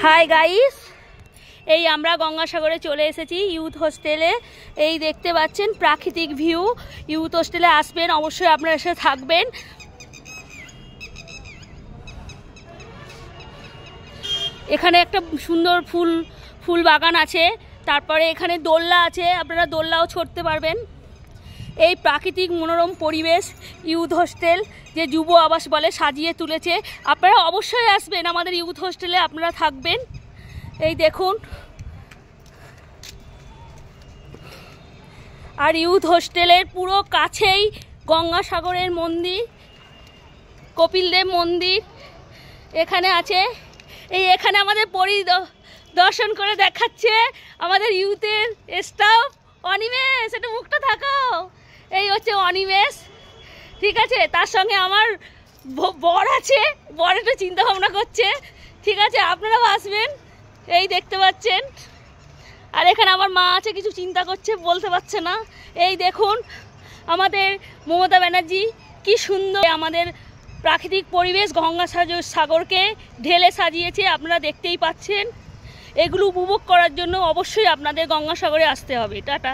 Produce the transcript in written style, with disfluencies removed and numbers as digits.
Hi guys, এই আমরা গঙ্গাসাগরে চলে এসেছি ইউথ হোস্টেলে। এই দেখতে পাচ্ছেন প্রাকৃতিক ভিউ। ইউথ হোস্টেলে আসবেন, অবশ্যই আপনারা এসে থাকবেন। এখানে একটা সুন্দর ফুল বাগান আছে, তারপরে এখানে দোলনা আছে, আপনারা দোলনাও চড়তে পারবেন। এই প্রাকৃতিক মনোরম পরিবেশ ইউথ হোস্টেল যে যুব আবাস বলে সাজিয়ে তুলেছে। আপনারা অবশ্যই আসবেন আমাদের ইউথ হোস্টেলে, আপনারা থাকবেন। এই দেখুন, আর ইউথ হোস্টেলের পুরো কাছেই গঙ্গাসাগরের মন্দির, কপিলদেব মন্দির এখানে আছে। এখানে আমাদের পরিদর্শন করে দেখাচ্ছে আমাদের ইউথের স্টাফ অনিমেষ। একটু মুখটা থাকাও। এই হচ্ছে অনিমেষ, ঠিক আছে। তার সঙ্গে আমার বর আছে, বর একটু চিন্তা ভাবনা করছে, ঠিক আছে। আপনারাও আসবেন, এই দেখতে পাচ্ছেন। আর এখানে আমার মা আছে, কিছু চিন্তা করছে, বলতে পারছে না। এই দেখুন আমাদের মমতা ব্যানার্জি কি সুন্দর আমাদের প্রাকৃতিক পরিবেশ গঙ্গাসাগরকে ঢেলে সাজিয়েছে, আপনারা দেখতেই পাচ্ছেন। এগুলো উপভোগ করার জন্য অবশ্যই আপনাদের গঙ্গাসাগরে আসতে হবে। টাটা।